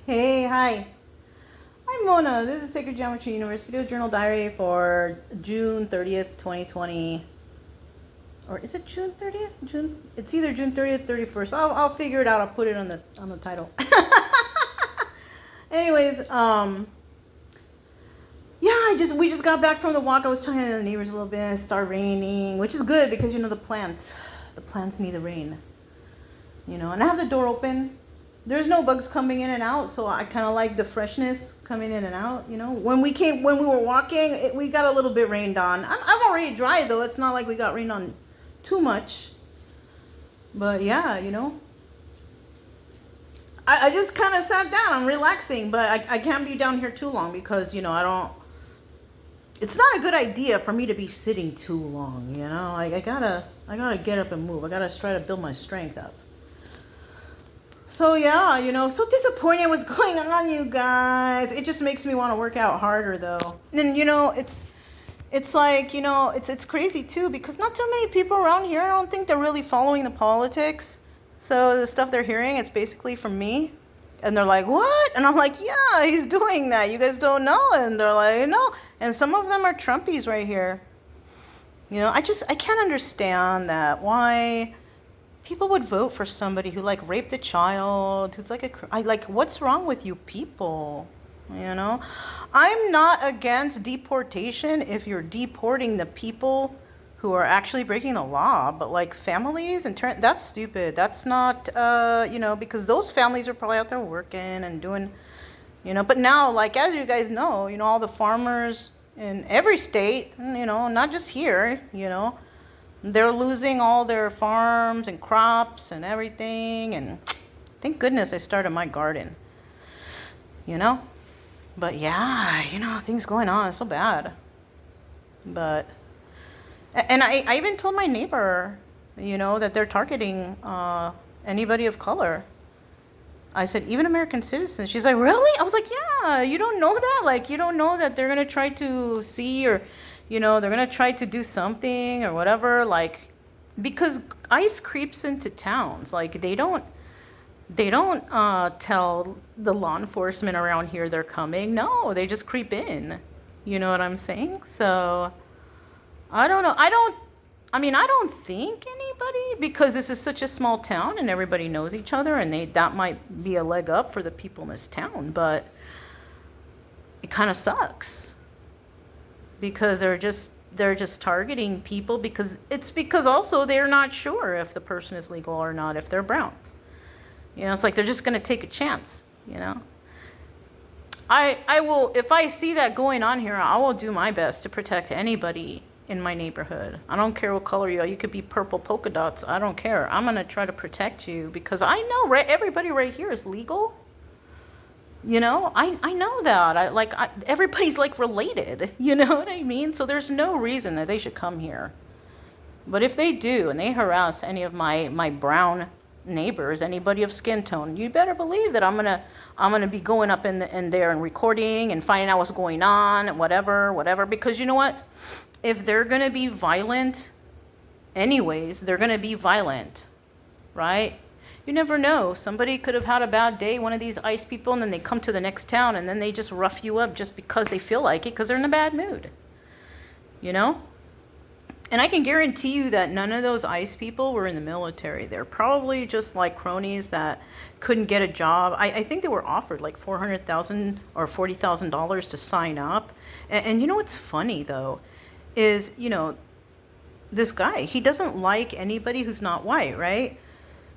Hey, hi. I'm Mona. This is Sacred Geometry Universe Video Journal Diary for June 30th, 2020. Or is it June 30th? It's either June 30th, 31st. I'll figure it out. I'll put it on the title. Anyways, yeah, we just got back from the walk. I was talking to the neighbors a little bit. It started raining, which is good because the plants need the rain. And I have the door open. There's no bugs coming in and out, so I kind of like the freshness coming in and out. When we were walking, we got a little bit rained on. I'm already dry though. It's not like we got rained on too much. But yeah, I just kind of sat down. I'm relaxing, but I can't be down here too long because I don't. It's not a good idea for me to be sitting too long. I gotta get up and move. I gotta try to build my strength up. So yeah, so disappointed what's going on, you guys. It just makes me want to work out harder though. And it's like, it's crazy too because not too many people around here, I don't think they're really following the politics. So the stuff they're hearing, it's basically from me. And they're like, "What?" And I'm like, "Yeah, he's doing that. You guys don't know." And they're like, "No." And some of them are Trumpies right here. I can't understand that. Why people would vote for somebody who raped a child, who's what's wrong with you people? I'm not against deportation if you're deporting the people who are actually breaking the law, but families and that's stupid. That's not, because those families are probably out there working and doing, but now, as you guys know, all the farmers in every state, not just here, they're losing all their farms and crops and everything. And thank goodness I started my garden, But yeah, things going on. It's so bad. But, and I even told my neighbor, that they're targeting anybody of color. I said, even American citizens. She's like, really? I was like, yeah, you don't know that? You don't know that they're going to try to see or they're going to try to do something or whatever, because ICE creeps into towns. They don't tell the law enforcement around here they're coming. No, they just creep in. You know what I'm saying? So I don't know. I don't think anybody, because this is such a small town and everybody knows each other, and that might be a leg up for the people in this town, but it kind of sucks. Because they're just targeting people because also they're not sure if the person is legal or not if they're brown. It's they're just going to take a chance. I will, if I see that going on here, I will do my best to protect anybody in my neighborhood. I don't care what color you are. You could be purple polka dots. I don't care. I'm going to try to protect you because I know everybody right here is legal. I know that. Everybody's related. You know what I mean? So there's no reason that they should come here. But if they do and they harass any of my brown neighbors, anybody of skin tone, you better believe that I'm gonna be going up in there and recording and finding out what's going on, whatever. Because you know what? If they're gonna be violent, anyways, they're gonna be violent, right? You never know. Somebody could have had a bad day, one of these ICE people, and then they come to the next town and then they just rough you up just because they feel like it because they're in a bad mood. And I can guarantee you that none of those ICE people were in the military. They're probably just cronies that couldn't get a job. I think they were offered $400,000 or $40,000 to sign up. And what's funny though is, this guy, he doesn't like anybody who's not white, right?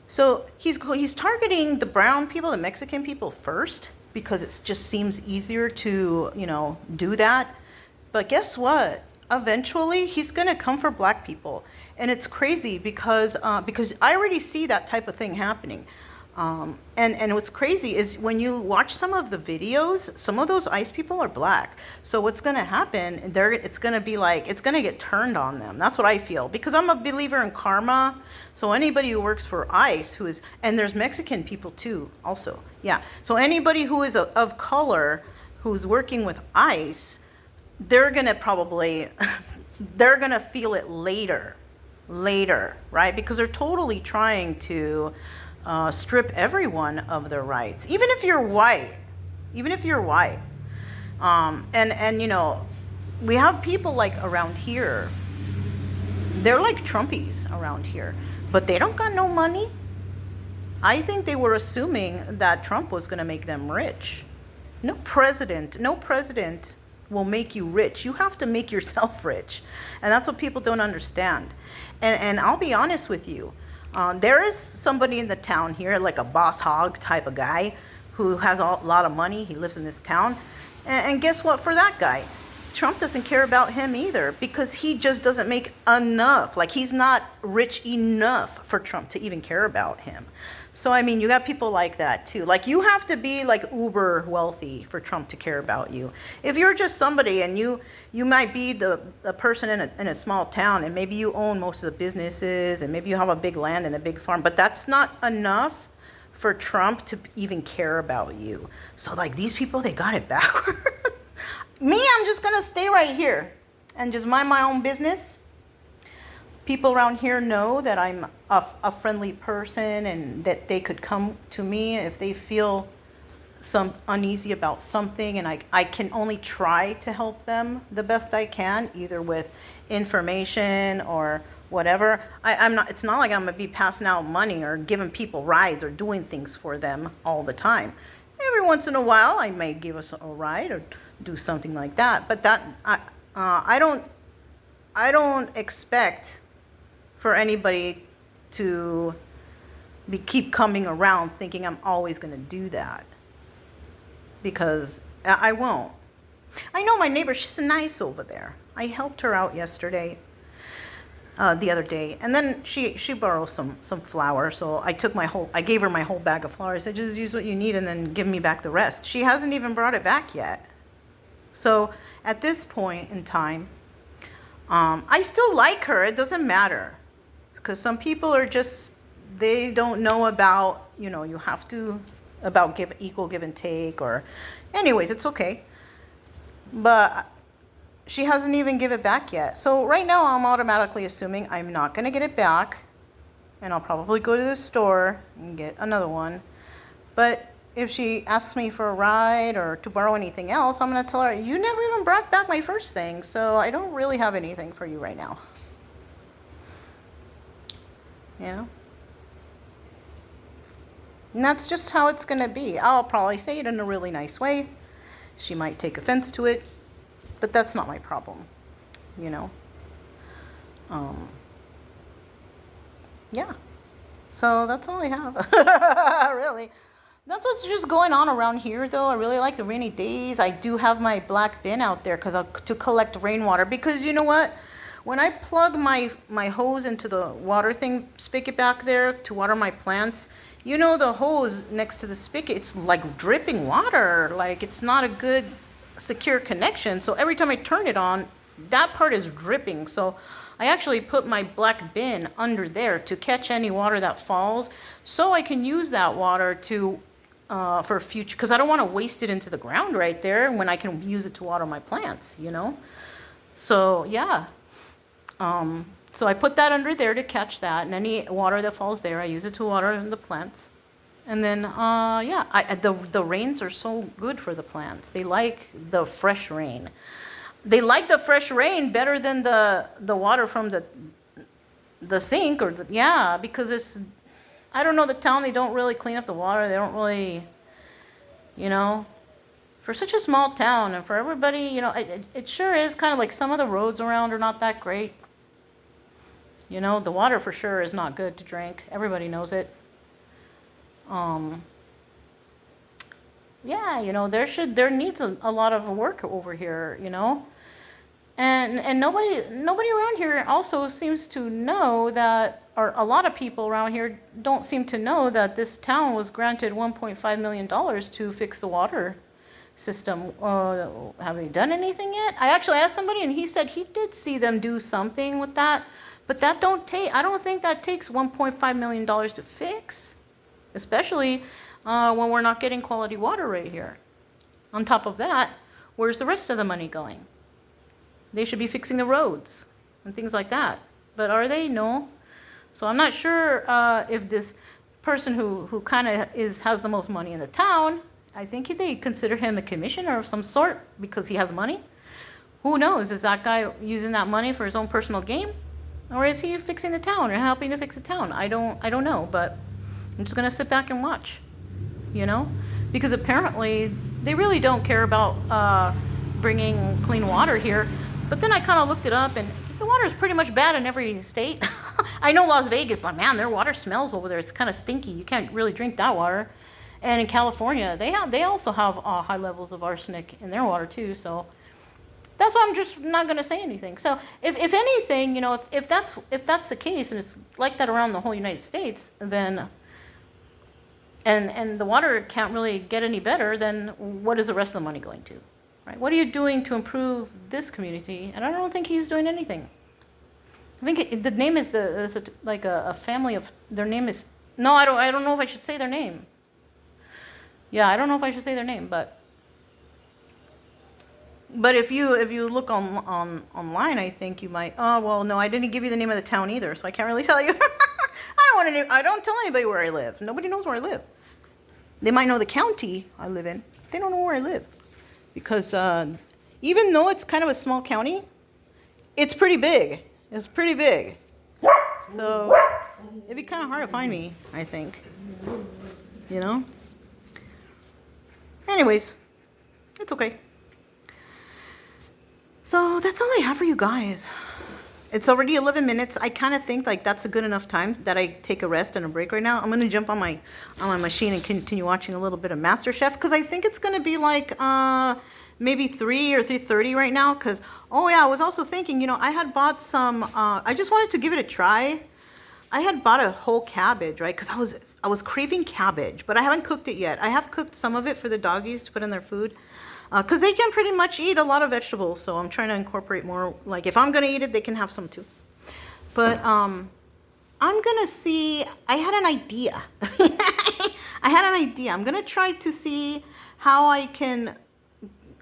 So he's targeting the brown people, the Mexican people first, because it just seems easier to, do that. But guess what? Eventually, he's going to come for black people. And it's crazy because I already see that type of thing happening. And what's crazy is when you watch some of the videos, some of those ICE people are black. So what's going to happen, it's going to be it's going to get turned on them. That's what I feel. Because I'm a believer in karma. So anybody who works for ICE, and there's Mexican people too, also. Yeah. So anybody who is of color who's working with ICE, they're going to feel it later, right? Because they're totally trying to strip everyone of their rights, even if you're white, even if you're white. And you know, we have people like around here, they're like Trumpies around here, but they don't got no money. I think they were assuming that Trump was going to make them rich. No president will make you rich. You have to make yourself rich. And that's what people don't understand. And I'll be honest with you. There is somebody in the town here, like a boss hog type of guy, who has a lot of money. He lives in this town. And guess what for that guy? Trump doesn't care about him either, because he just doesn't make enough. Like, he's not rich enough for Trump to even care about him. So, I mean, you got people like that too. Like, you have to be like uber wealthy for Trump to care about you. If you're just somebody and you might be the person in a small town, and maybe you own most of the businesses, and maybe you have a big land and a big farm, but that's not enough for Trump to even care about you. So, like, these people, they got it backwards. Me, I'm just going to stay right here and just mind my own business. People around here know that I'm a friendly person, and that they could come to me if they feel some uneasy about something, and I can only try to help them the best I can, either with information or whatever. I'm not. It's not like I'm gonna be passing out money or giving people rides or doing things for them all the time. Every once in a while, I may give us a ride or do something like that. But that I don't expect for anybody to keep coming around thinking I'm always going to do that, because I won't. I know my neighbor, she's nice over there. I helped her out yesterday, the other day, and then she borrowed some flowers. So I gave her my whole bag of flowers. I said, just use what you need and then give me back the rest. She hasn't even brought it back yet. So at this point in time, I still like her. It doesn't matter, because some people are just, they don't know about, you have to, about equal give and take, or anyways, it's okay. But she hasn't even given it back yet. So right now I'm automatically assuming I'm not going to get it back, and I'll probably go to the store and get another one. But if she asks me for a ride or to borrow anything else, I'm going to tell her, you never even brought back my first thing, so I don't really have anything for you right now. And that's just how it's going to be. I'll probably say it in a really nice way. She might take offense to it, but that's not my problem, Yeah. So that's all I have. Really. That's what's just going on around here, though. I really like the rainy days. I do have my black bin out there to collect rainwater, because you know what? When I plug my hose into the water spigot back there to water my plants, the hose next to the spigot, it's like dripping water. Like, it's not a good secure connection. So every time I turn it on, that part is dripping. So I actually put my black bin under there to catch any water that falls, so I can use that water to for future, because I don't want to waste it into the ground right there when I can use it to water my plants, So yeah. So I put that under there to catch that, and any water that falls there, I use it to water the plants. And then, the rains are so good for the plants. They like the fresh rain. They like the fresh rain better than the water from the sink, because it's, I don't know, the town, they don't really clean up the water. They don't really, for such a small town, and for everybody, it sure is kind of like some of the roads around are not that great. The water for sure is not good to drink. Everybody knows it. There needs a lot of work over here, and nobody around here also seems to know that, or a lot of people around here don't seem to know that this town was granted $1.5 million to fix the water system. Have they done anything yet? I actually asked somebody, and he said he did see them do something with that, but I don't think that takes $1.5 million to fix, especially when we're not getting quality water right here. On top of that, where's the rest of the money going? They should be fixing the roads and things like that. But are they? No. So I'm not sure if this person who kind of has the most money in the town. I think they consider him a commissioner of some sort because he has money. Who knows? Is that guy using that money for his own personal gain, or is he fixing the town or helping to fix the town? I don't know, but I'm just gonna sit back and watch, because apparently they really don't care about bringing clean water here. But then I kind of looked it up, and the water is pretty much bad in every state. I know Las Vegas, like, man, their water smells over there. It's kind of stinky. You can't really drink that water. And in California, they also have high levels of arsenic in their water too. So that's why I'm just not going to say anything. So if anything, if that's the case, and it's like that around the whole United States, then and the water can't really get any better, then what is the rest of the money going to? Right? What are you doing to improve this community? And I don't think he's doing anything. I think the name is like a family of, their name is, no, I don't know if I should say their name. Yeah, I don't know if I should say their name, but if you look online, I think you might. Oh well, no, I didn't give you the name of the town either, so I can't really tell you. I don't tell anybody where I live. Nobody knows where I live. They might know the county I live in. They don't know where I live, because even though it's kind of a small county, it's pretty big. It's pretty big. So it'd be kind of hard to find me, I think. Anyways, it's okay. So that's all I have for you guys. It's already 11 minutes. I kind of think like that's a good enough time that I take a rest and a break right now. I'm going to jump on my machine and continue watching a little bit of MasterChef, because I think it's going to be like maybe 3 or 3:30 right now. Because, oh yeah, I was also thinking, I had bought some, I just wanted to give it a try. I had bought a whole cabbage, right? Because I was craving cabbage, but I haven't cooked it yet. I have cooked some of it for the doggies to put in their food, because they can pretty much eat a lot of vegetables. So I'm trying to incorporate more. Like if I'm going to eat it, they can have some too. But I'm going to see, I had an idea. I'm going to try to see how I can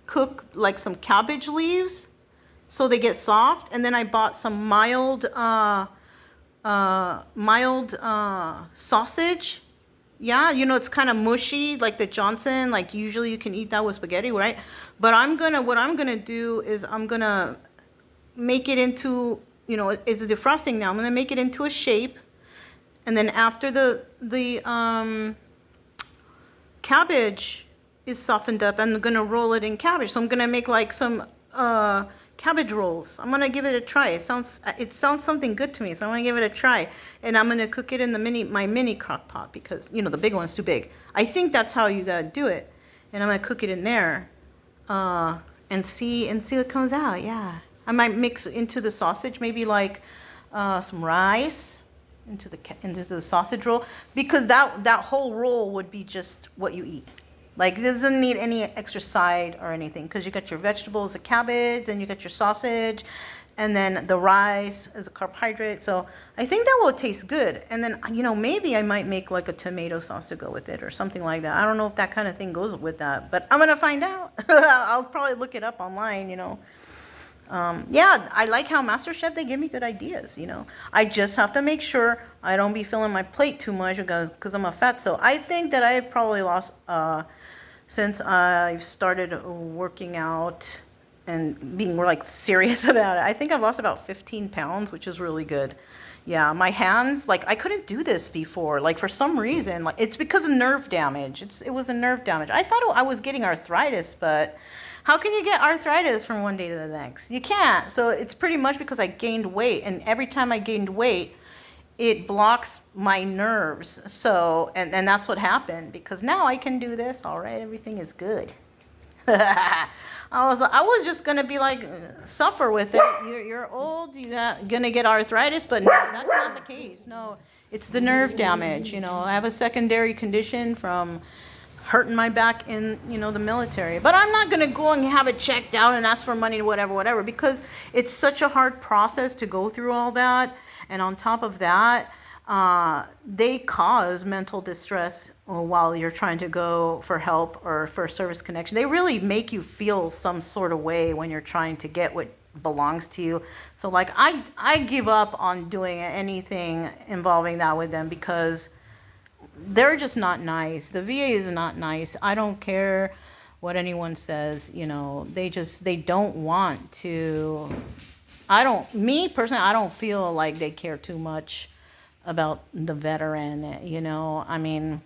cook like some cabbage leaves so they get soft. And then I bought some mild sausage. Yeah, it's kind of mushy, like the Johnson. Like usually you can eat that with spaghetti, right? But what I'm gonna do is I'm gonna make it into, it's a defrosting now. I'm gonna make it into a shape, and then after the cabbage is softened up, I'm gonna roll it in cabbage. So I'm gonna make like some cabbage rolls. I'm gonna give it a try. It sounds something good to me, so I'm gonna give it a try. And I'm gonna cook it in my mini crock pot, because the big one's too big. I think that's how you gotta do it. And I'm gonna cook it in there, and see what comes out. Yeah, I might mix into the sausage, maybe like some rice into the sausage roll, because that whole roll would be just what you eat. Like, it doesn't need any extra side or anything, because you got your vegetables, the cabbage, and you got your sausage, and then the rice is a carbohydrate. So I think that will taste good. And then, maybe I might make like a tomato sauce to go with it or something like that. I don't know if that kind of thing goes with that, but I'm going to find out. I'll probably look it up online, Yeah, I like how MasterChef, they give me good ideas, I just have to make sure I don't be filling my plate too much because I'm a fatso. I think that I probably lost, since I've started working out and being more like serious about it, I think I've lost about 15 pounds, which is really good. Yeah, my hands, like I couldn't do this before. Like for some reason, like it's because of nerve damage. It was a nerve damage. I thought I was getting arthritis, but how can you get arthritis from one day to the next? You can't. So it's pretty much because I gained weight, and every time I gained weight, it blocks my nerves. So, and that's what happened, because now I can do this. All right, everything is good. I was just gonna be like, suffer with it. You're old. You're gonna get arthritis, but no, that's not the case. No, it's the nerve damage. I have a secondary condition from hurting my back in the military. But I'm not gonna go and have it checked out and ask for money, whatever, because it's such a hard process to go through all that. And on top of that, they cause mental distress while you're trying to go for help or for service connection. They really make you feel some sort of way when you're trying to get what belongs to you. So like I give up on doing anything involving that with them, because they're just not nice. The VA is not nice. I don't care what anyone says, you know, they don't want to. Me personally, I don't feel like they care too much about the veteran, you know. I mean,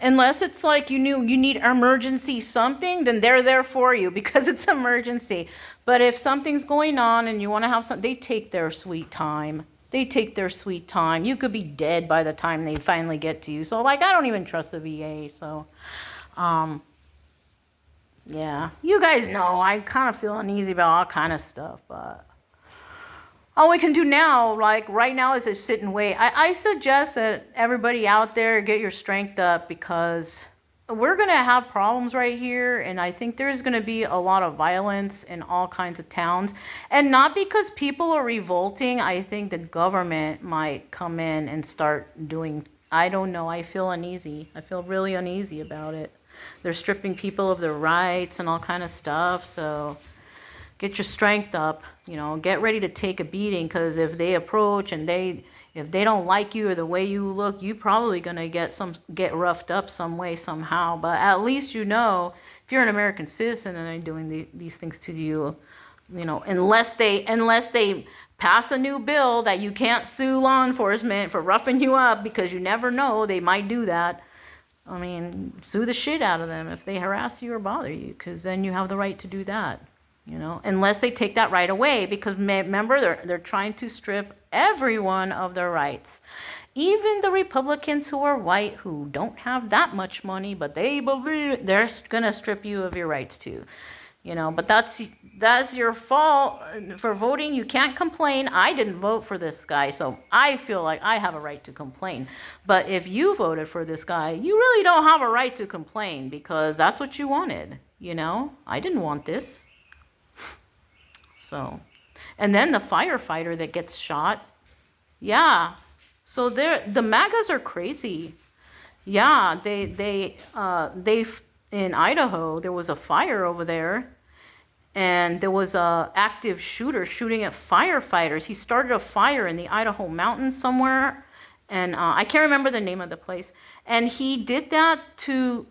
unless it's like you need emergency something, then they're there for you because it's emergency. But if something's going on and you want to have something, they take their sweet time. They take their sweet time. You could be dead by the time they finally get to you. So, like, I don't even trust the VA. So, yeah. You guys know I kind of feel uneasy about all kind of stuff. But all we can do now, like, right now is just sit and wait. I suggest that everybody out there get your strength up because we're going to have problems right here, and I think there's going to be a lot of violence in all kinds of towns. And not because people are revolting. I think the government might come in and start doing, I don't know, I feel uneasy. I feel really uneasy about it. They're stripping people of their rights and all kind of stuff, so get your strength up, you know, get ready to take a beating, because if they approach and if they don't like you or the way you look, you probably going to get roughed up some way, somehow. But at least, you know, if you're an American citizen and they're doing these things to you, you know, unless they pass a new bill that you can't sue law enforcement for roughing you up, because you never know, they might do that. I mean, sue the shit out of them if they harass you or bother you, because then you have the right to do that. You know, unless they take that right away, because remember, they're trying to strip everyone of their rights. Even the Republicans who are white, who don't have that much money, but they believe they're gonna strip you of your rights too. You know, but that's your fault for voting. You can't complain. I didn't vote for this guy, so I feel like I have a right to complain. But if you voted for this guy, you really don't have a right to complain, because that's what you wanted. You know, I didn't want this. So, and then the firefighter that gets shot. Yeah. So the MAGAs are crazy. Yeah, they in Idaho, there was a fire over there, and there was a active shooter shooting at firefighters. He started a fire in the Idaho mountains somewhere, and I can't remember the name of the place. And he did that to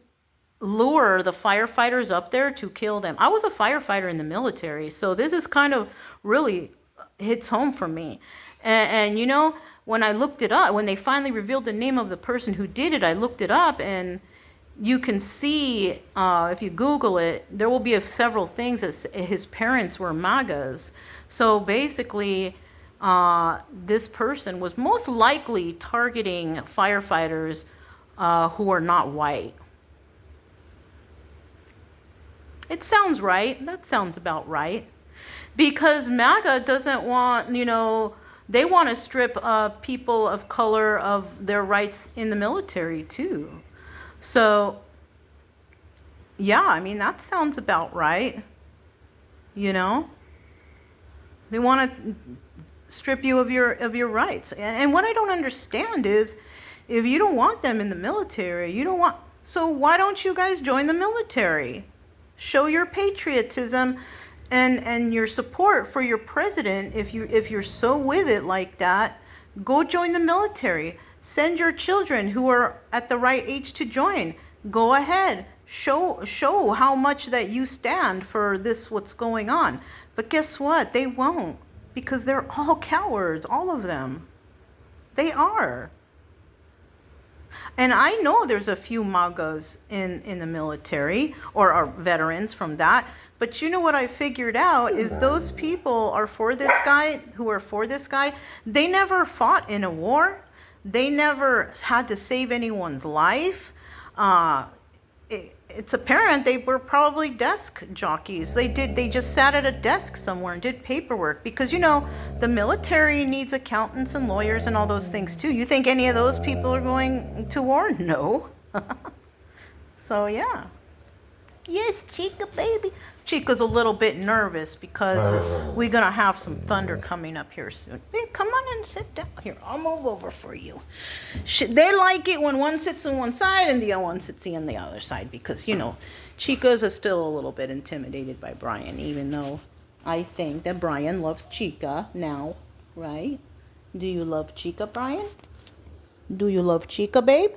lure the firefighters up there to kill them. I was a firefighter in the military, so this is kind of really hits home for me. And you know, when I looked it up, when they finally revealed the name of the person who did it, I looked it up, and you can see, if you Google it, there will be several things that his parents were MAGAs. So basically, this person was most likely targeting firefighters who are not white. It sounds right. That sounds about right. Because MAGA doesn't want, you know, they want to strip people of color of their rights in the military too. So, yeah, I mean, that sounds about right. You know? They want to strip you of your rights. And what I don't understand is, if you don't want them in the military, so why don't you guys join the military? Show your patriotism and your support for your president. If you're so with it like that, go join the military. Send your children who are at the right age to join. Go ahead. Show how much that you stand for this, what's going on. But guess what? They won't, because they're all cowards, all of them. They are. And I know there's a few MAGAs in the military, or veterans from that. But you know what I figured out is those people are for this guy, who are for this guy. They never fought in a war. They never had to save anyone's life. It's apparent they were probably desk jockeys. They just sat at a desk somewhere and did paperwork, because, you know, the military needs accountants and lawyers and all those things too. You think any of those people are going to war? No. So yeah. Yes, Chica baby. Chica's a little bit nervous because we're gonna have some thunder coming up here soon. Babe, come on and sit down here. I'll move over for you. They like it when one sits on one side and the other one sits on the other side, because, you know, Chica's still a little bit intimidated by Brian, even though I think that Brian loves Chica now, right? Do you love Chica, Brian? Do you love Chica, babe?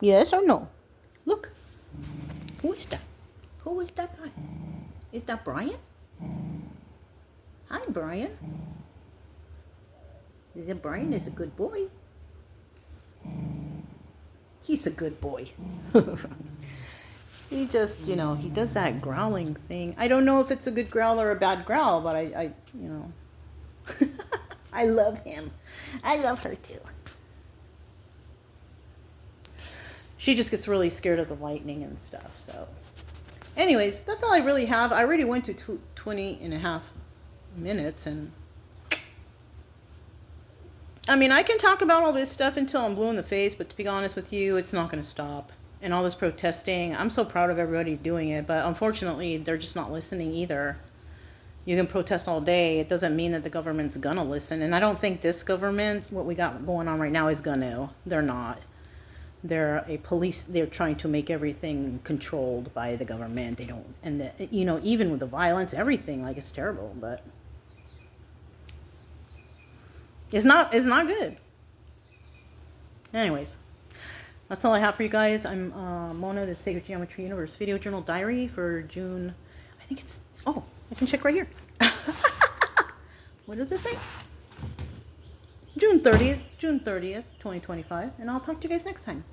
Yes or no? Look. Who is that? Who is that guy? Is that Brian? Hi, Brian. Brian is a good boy. He's a good boy. He just, he does that growling thing. I don't know if it's a good growl or a bad growl, but I I love him. I love her too. She just gets really scared of the lightning and stuff. So anyways, that's all I really have. I already went to 20 and a half minutes, and I mean, I can talk about all this stuff until I'm blue in the face, but to be honest with you, it's not going to stop. And all this protesting, I'm so proud of everybody doing it, but unfortunately, they're just not listening either. You can protest all day. It doesn't mean that the government's going to listen. And I don't think this government, what we got going on right now, is going to. They're not. They're a police. They're trying to make everything controlled by the government. They don't, and even with the violence, everything, like, it's terrible, but it's not good. Anyways, that's all I have for you guys. I'm Mona, the Sacred Geometry Universe video journal diary for June. I think it's, I can check right here. What does it say? June 30th, 2025. And I'll talk to you guys next time.